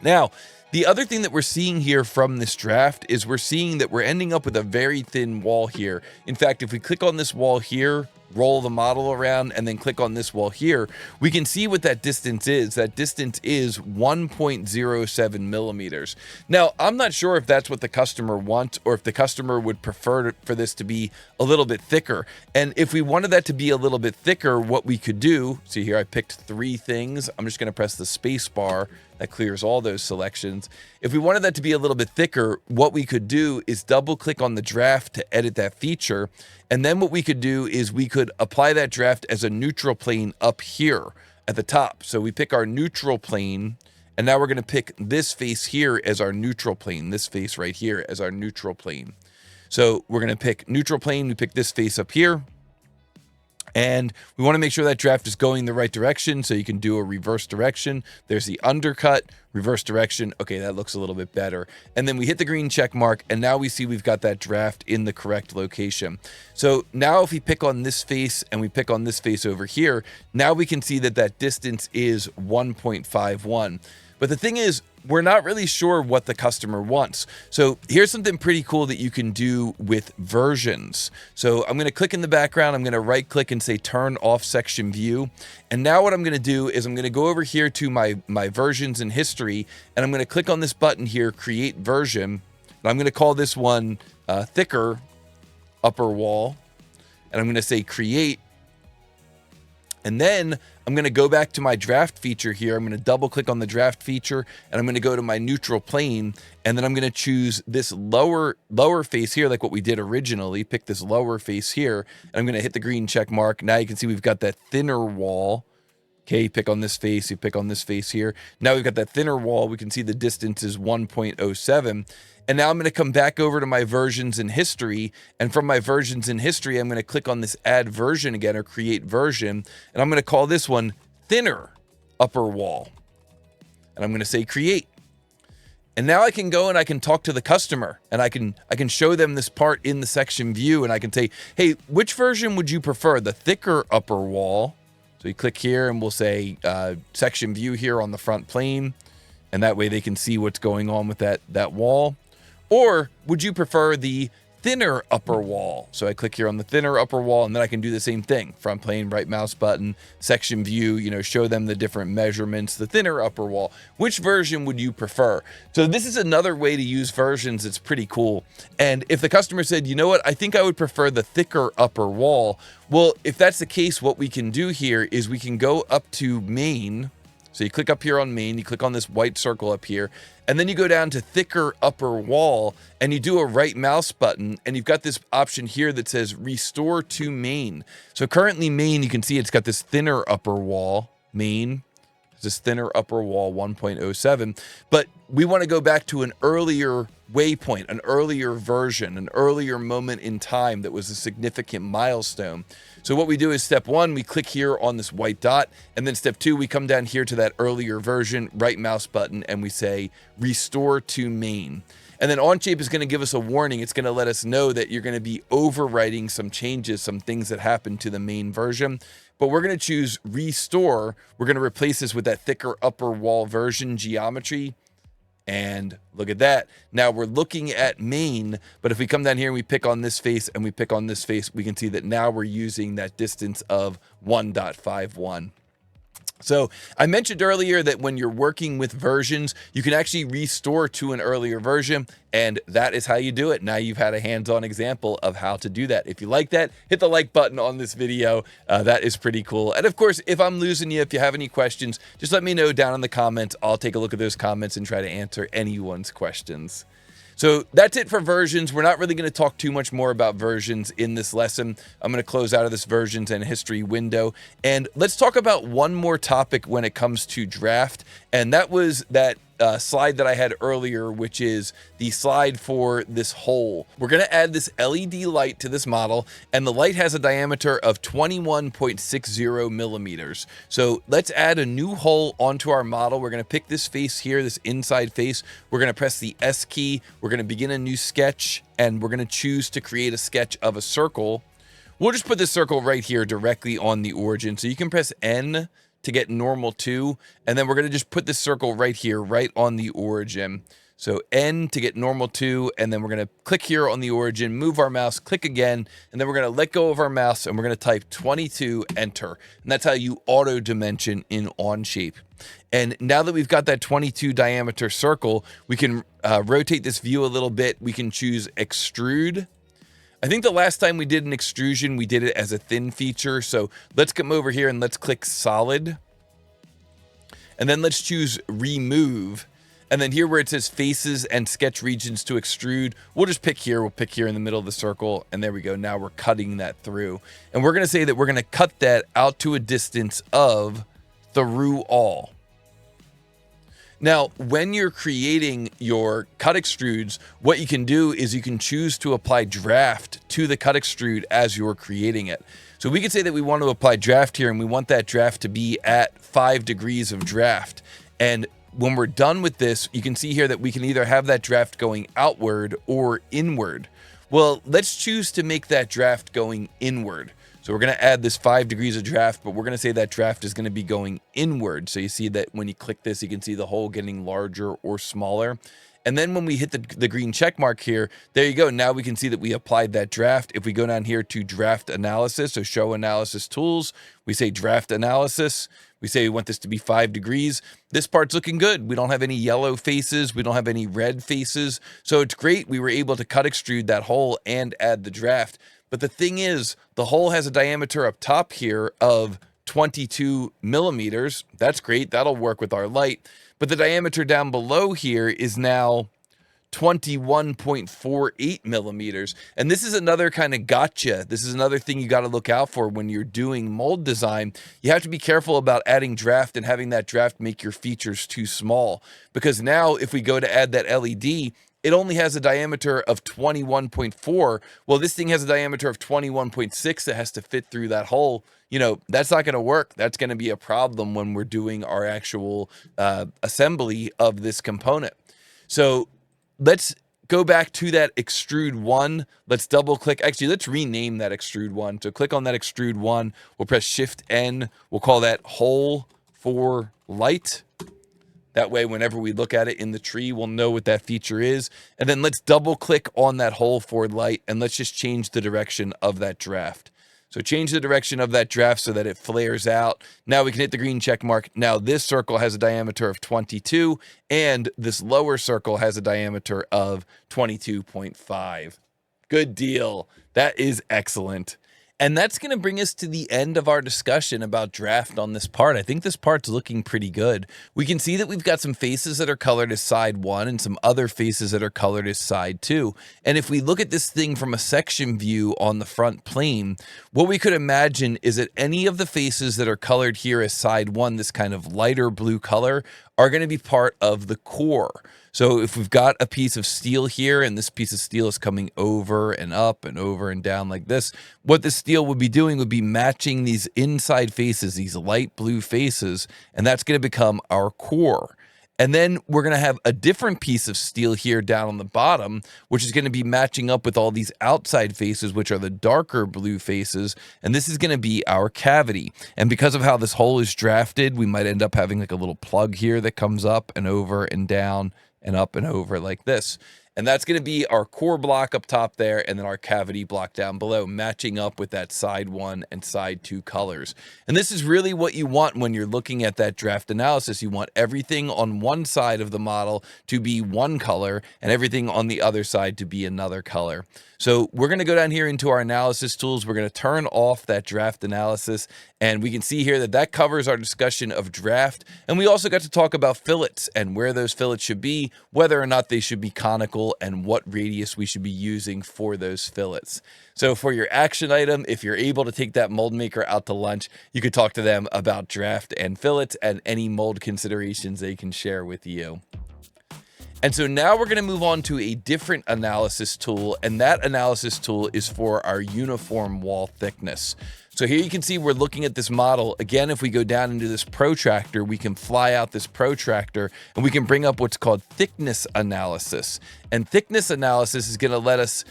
Now, the other thing that we're seeing here from this draft is we're seeing that we're ending up with a very thin wall here. In fact, if we click on this wall here, roll the model around, and then click on this wall here, we can see what that distance is. That distance is 1.07 millimeters. Now, I'm not sure if that's what the customer wants or if the customer would prefer for this to be a little bit thicker. And if we wanted that to be a little bit thicker, what we could do, see here, I picked 3 things. I'm just going to press the space bar. That clears all those selections. If we wanted that to be a little bit thicker, what we could do is double click on the draft to edit that feature. And then what we could do is we could apply that draft as a neutral plane up here at the top. So we pick our neutral plane, and now we're going to pick this face here as our neutral plane, this face right here as our neutral plane. So we're going to pick neutral plane. We pick this face up here. And we want to make sure that draft is going the right direction, so you can do a reverse direction. There's the undercut, reverse direction. Okay, that looks a little bit better. And then we hit the green check mark, and now we see we've got that draft in the correct location. So now if we pick on this face and we pick on this face over here, now we can see that that distance is 1.51. But the thing is, we're not really sure what the customer wants. So here's something pretty cool that you can do with versions. So I'm going to click in the background. I'm going to right click and say turn off section view. And now what I'm going to do is I'm going to go over here to my versions and history, and I'm going to click on this button here, create version. And I'm going to call this one thicker upper wall. And I'm going to say create. And then I'm going to go back to my draft feature here. I'm going to double click on the draft feature, and I'm going to go to my neutral plane. And then I'm going to choose this lower face here, like what we did originally. Pick this lower face here, and I'm going to hit the green check mark. Now you can see we've got that thinner wall. Okay, you pick on this face, you pick on this face here. Now we've got that thinner wall. We can see the distance is 1.07. And now I'm going to come back over to my versions in history. And from my versions in history, I'm going to click on this add version again, or create version. And I'm going to call this one thinner upper wall. And I'm going to say create. And now I can go and I can talk to the customer, and I can show them this part in the section view, and I can say, hey, which version would you prefer? The thicker upper wall. So you click here and we'll say section view here on the front plane. And that way they can see what's going on with that wall. Or would you prefer the thinner upper wall? So I click here on the thinner upper wall, and then I can do the same thing. Front plane, right mouse button, section view, show them the different measurements, the thinner upper wall. Which version would you prefer? So this is another way to use versions. It's pretty cool. And if the customer said, you know what, I think I would prefer the thicker upper wall. Well, if that's the case, what we can do here is we can go up to main. So you click up here on main, you click on this white circle up here, and then you go down to thicker upper wall, and you do a right mouse button, and you've got this option here that says restore to main. So currently main, you can see it's got this thinner upper wall, main, this thinner upper wall 1.07, but we want to go back to an earlier waypoint, an earlier version, an earlier moment in time that was a significant milestone. So what we do is step 1, we click here on this white dot, and then step 2, we come down here to that earlier version, right mouse button, and we say restore to main. And then Onshape is going to give us a warning. It's going to let us know that you're going to be overwriting some changes, some things that happened to the main version. But we're going to choose Restore. We're going to replace this with that thicker upper wall version geometry. And look at that. Now we're looking at main, but if we come down here and we pick on this face and we pick on this face, we can see that now we're using that distance of 1.51. So I mentioned earlier that when you're working with versions, you can actually restore to an earlier version, and that is how you do it. Now you've had a hands-on example of how to do that. If you like that, hit the like button on this video. That is pretty cool. And of course, if I'm losing you, if you have any questions, just let me know down in the comments. I'll take a look at those comments and try to answer anyone's questions. So that's it for versions. We're not really going to talk too much more about versions in this lesson. I'm going to close out of this versions and history window. And let's talk about one more topic when it comes to draft. And that was that slide that I had earlier, which is the slide for this hole. We're going to add this LED light to this model, and the light has a diameter of 21.60 millimeters. So let's add a new hole onto our model. We're going to pick this face here, this inside face. We're going to press the S key. We're going to begin a new sketch, and we're going to choose to create a sketch of a circle. We'll just put this circle right here directly on the origin. So you can press N to get normal to, and then we're going to just put this circle right here, right on the origin. So N to get normal to, and then we're going to click here on the origin, move our mouse, click again, and then we're going to let go of our mouse, and we're going to type 22, enter. And that's how you auto dimension in Onshape. And now that we've got that 22 diameter circle, we can rotate this view a little bit. We can choose Extrude. I think the last time we did an extrusion, we did it as a thin feature. So let's come over here and let's click solid. And then let's choose remove. And then here where it says faces and sketch regions to extrude, we'll just pick here. We'll pick here in the middle of the circle. And there we go. Now we're cutting that through. And we're going to say that we're going to cut that out to a distance of through all. Now, when you're creating your cut extrudes, what you can do is you can choose to apply draft to the cut extrude as you're creating it. So we could say that we want to apply draft here, and we want that draft to be at 5 degrees of draft. And when we're done with this, you can see here that we can either have that draft going outward or inward. Well, let's choose to make that draft going inward. So we're going to add this 5 degrees of draft, but we're going to say that draft is going to be going inward. So you see that when you click this, you can see the hole getting larger or smaller. And then when we hit the green check mark here, there you go. Now we can see that we applied that draft. If we go down here to draft analysis, so show analysis tools, we say draft analysis. We say we want this to be 5 degrees. This part's looking good. We don't have any yellow faces. We don't have any red faces. So it's great. We were able to cut extrude that hole and add the draft. But the thing is, the hole has a diameter up top here of 22 millimeters. That's great. That'll work with our light. But the diameter down below here is now 21.48 millimeters. And this is another kind of gotcha. This is another thing you got to look out for when you're doing mold design. You have to be careful about adding draft and having that draft make your features too small. Because now if we go to add that LED, it only has a diameter of 21.4. Well, this thing has a diameter of 21.6 that has to fit through that hole. You know, that's not going to work. That's going to be a problem when we're doing our actual assembly of this component. So let's go back to that extrude 1. Let's double click. Actually, let's rename that extrude 1. So click on that extrude 1. We'll press Shift N. We'll call that hole for light. That way, whenever we look at it in the tree, we'll know what that feature is. And then let's double click on that hole for light, and let's just change the direction of that draft. So change the direction of that draft so that it flares out. Now we can hit the green check mark. Now this circle has a diameter of 22, and this lower circle has a diameter of 22.5. Good deal. That is excellent. And that's going to bring us to the end of our discussion about draft on this part. I think this part's looking pretty good. We can see that we've got some faces that are colored as side 1 and some other faces that are colored as side 2. And if we look at this thing from a section view on the front plane, what we could imagine is that any of the faces that are colored here as side 1, this kind of lighter blue color, are going to be part of the core. So if we've got a piece of steel here and this piece of steel is coming over and up and over and down like this, what the steel would be doing would be matching these inside faces, these light blue faces, and that's going to become our core. And then we're going to have a different piece of steel here down on the bottom, which is going to be matching up with all these outside faces, which are the darker blue faces. And this is going to be our cavity. And because of how this hole is drafted, we might end up having like a little plug here that comes up and over and down and up and over like this. And that's going to be our core block up top there, and then our cavity block down below, matching up with that side 1 and side 2 colors. And this is really what you want when you're looking at that draft analysis. You want everything on one side of the model to be one color and everything on the other side to be another color. So we're going to go down here into our analysis tools. We're going to turn off that draft analysis, and we can see here that that covers our discussion of draft. And we also got to talk about fillets and where those fillets should be, whether or not they should be conical, and what radius we should be using for those fillets. So for your action item, if you're able to take that mold maker out to lunch, you could talk to them about draft and fillets and any mold considerations they can share with you. And so now we're going to move on to a different analysis tool, and that analysis tool is for our uniform wall thickness. So here you can see we're looking at this model. Again, if we go down into this protractor, we can fly out this protractor and we can bring up what's called thickness analysis. And thickness analysis is going to let us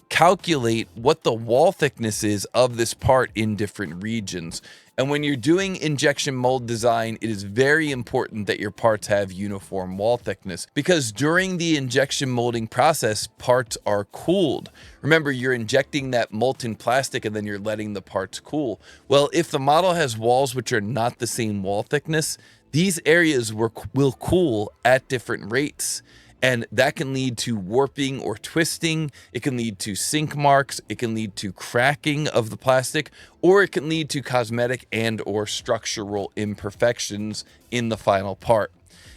calculate what the wall thickness is of this part in different regions. And when you're doing injection mold design, it is very important that your parts have uniform wall thickness, because during the injection molding process, parts are cooled. Remember, you're injecting that molten plastic and then you're letting the parts cool. Well, if the model has walls which are not the same wall thickness, these areas will cool at different rates. And that can lead to warping or twisting. It can lead to sink marks. It can lead to cracking of the plastic, or it can lead to cosmetic and or structural imperfections in the final part.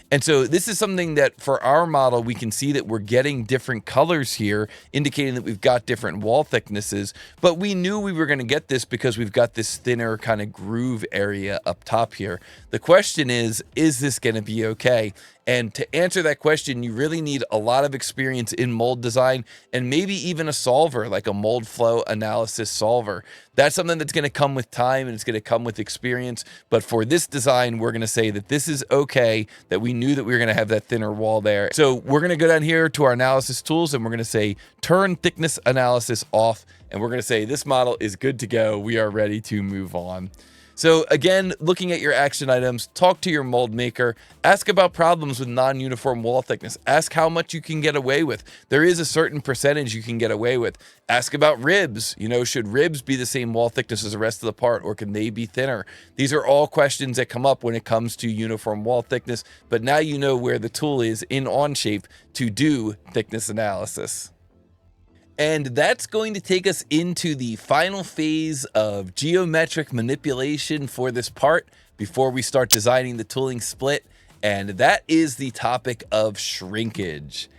And so this is something that for our model, we can see that we're getting different colors here, indicating that we've got different wall thicknesses, but we knew we were going to get this because we've got this thinner kind of groove area up top here. The question is this going to be okay? And to answer that question, you really need a lot of experience in mold design and maybe even a solver, like a mold flow analysis solver. That's something that's going to come with time and it's going to come with experience. But for this design, we're going to say that this is okay, that we knew that we were going to have that thinner wall there. So we're going to go down here to our analysis tools and we're going to say turn thickness analysis off. And we're going to say this model is good to go. We are ready to move on. So again, looking at your action items, talk to your mold maker, ask about problems with non-uniform wall thickness, ask how much you can get away with. There is a certain percentage you can get away with. Ask about ribs. You know, should ribs be the same wall thickness as the rest of the part, or can they be thinner? These are all questions that come up when it comes to uniform wall thickness, but now you know where the tool is in Onshape to do thickness analysis. And that's going to take us into the final phase of geometric manipulation for this part before we start designing the tooling split. And that is the topic of shrinkage.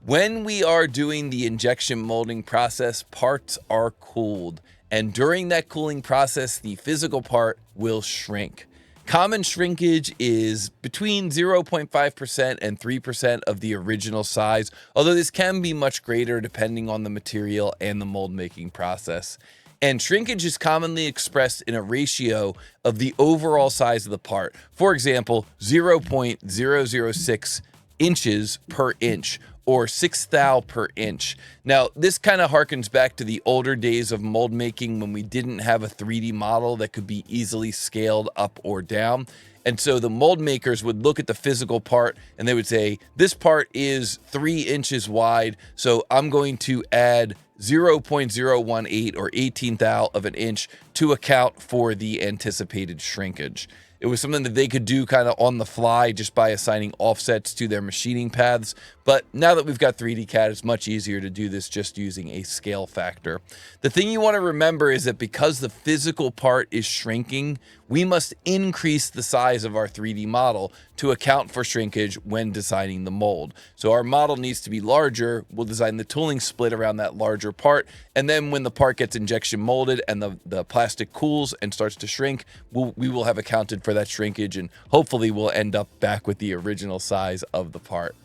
When we are doing the injection molding process, parts are cooled. And during that cooling process, the physical part will shrink. Common shrinkage is between 0.5% and 3% of the original size, although this can be much greater depending on the material and the mold making process. And shrinkage is commonly expressed in a ratio of the overall size of the part. For example, 0.006 inches per inch, or 6 thou per inch. Now, this kind of harkens back to the older days of mold making when we didn't have a 3D model that could be easily scaled up or down. And so the mold makers would look at the physical part and they would say, this part is 3 inches wide, so I'm going to add 0.018 or 18 thou of an inch to account for the anticipated shrinkage. It was something that they could do kind of on the fly just by assigning offsets to their machining paths. But now that we've got 3D CAD, it's much easier to do this just using a scale factor. The thing you want to remember is that because the physical part is shrinking, we must increase the size of our 3D model to account for shrinkage when designing the mold. So our model needs to be larger. We'll design the tooling split around that larger part. And then when the part gets injection molded and the plastic cools and starts to shrink, we will have accounted for that shrinkage, and hopefully we'll end up back with the original size of the part.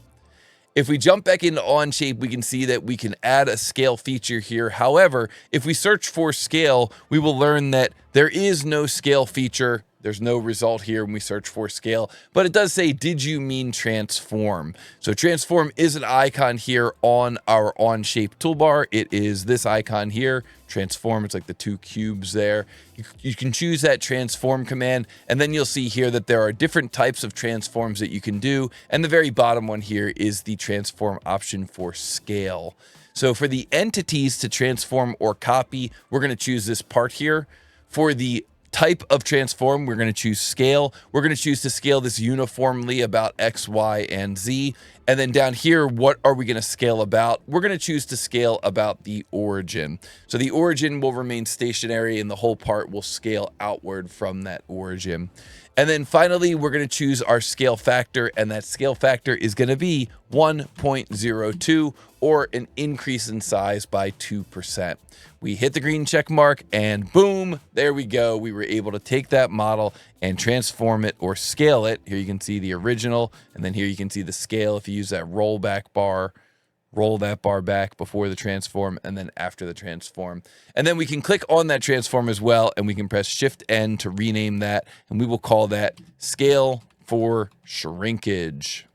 If we jump back into Onshape, we can see that we can add a scale feature here. However, if we search for scale, we will learn that there is no scale feature There's no result here when we search for scale, but it does say, did you mean transform? So transform is an icon here on our Onshape toolbar. It is this icon here, transform. It's like the two cubes there. You can choose that transform command, and then you'll see here that there are different types of transforms that you can do. And the very bottom one here is the transform option for scale. So for the entities to transform or copy, we're going to choose this part here. For the type of transform, we're going to choose scale. We're going to choose to scale this uniformly about X, Y, and Z. And then down here, what are we going to scale about? We're going to choose to scale about the origin. So the origin will remain stationary and the whole part will scale outward from that origin. And then finally, we're going to choose our scale factor, and that scale factor is going to be 1.02, or an increase in size by 2%. We hit the green check mark and boom, there we go. We were able to take that model and transform it or scale it. Here you can see the original, and then here you can see the scale. If you use that rollback bar, roll that bar back before the transform and then after the transform. And then we can click on that transform as well, and we can press Shift N to rename that, and we will call that scale for shrinkage.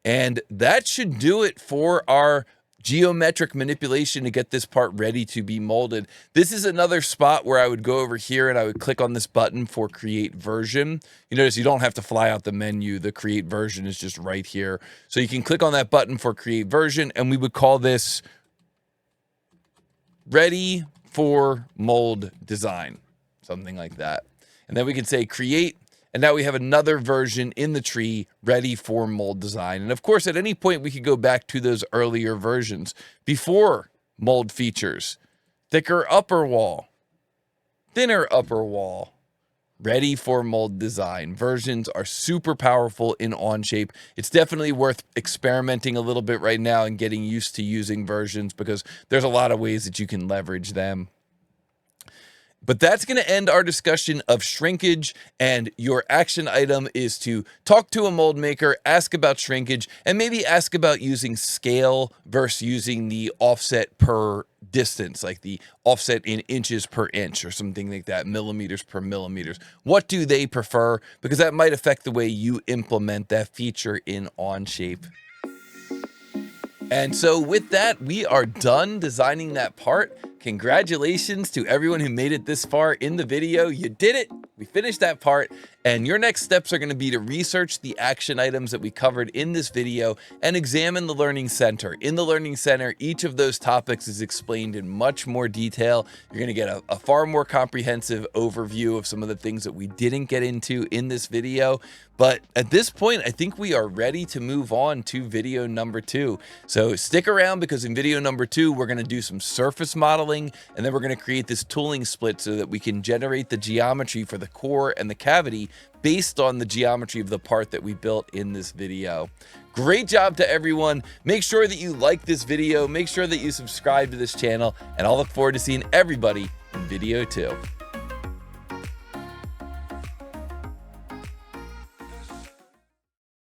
And that should do it for our geometric manipulation to get this part ready to be molded. This is another spot where I would go over here and I would click on this button for create version. You notice you don't have to fly out the menu. The create version is just right here. So you can click on that button for create version, and we would call this ready for mold design, something like that. And then we can say create. And now we have another version in the tree ready for mold design. And of course, at any point, we could go back to those earlier versions before mold features. Thicker upper wall, thinner upper wall, ready for mold design. Versions are super powerful in Onshape. It's definitely worth experimenting a little bit right now and getting used to using versions, because there's a lot of ways that you can leverage them. But that's going to end our discussion of shrinkage, and your action item is to talk to a mold maker, ask about shrinkage, and maybe ask about using scale versus using the offset per distance, like the offset in inches per inch or something like that, millimeters per millimeters. What do they prefer? Because that might affect the way you implement that feature in Onshape. And so with that, we are done designing that part. Congratulations to everyone who made it this far in the video. You did it. We finished that part, and your next steps are going to be to research the action items that we covered in this video and examine the Learning Center. In the Learning Center, each of those topics is explained in much more detail. You're going to get a far more comprehensive overview of some of the things that we didn't get into in this video. But at this point, I think we are ready to move on to video number 2. So stick around, because in video number 2, we're going to do some surface modeling, and then we're going to create this tooling split so that we can generate the geometry for the core and the cavity based on the geometry of the part that we built in this video. Great job to everyone. Make sure that you like this video. Make sure that you subscribe to this channel, and I'll look forward to seeing everybody in video 2.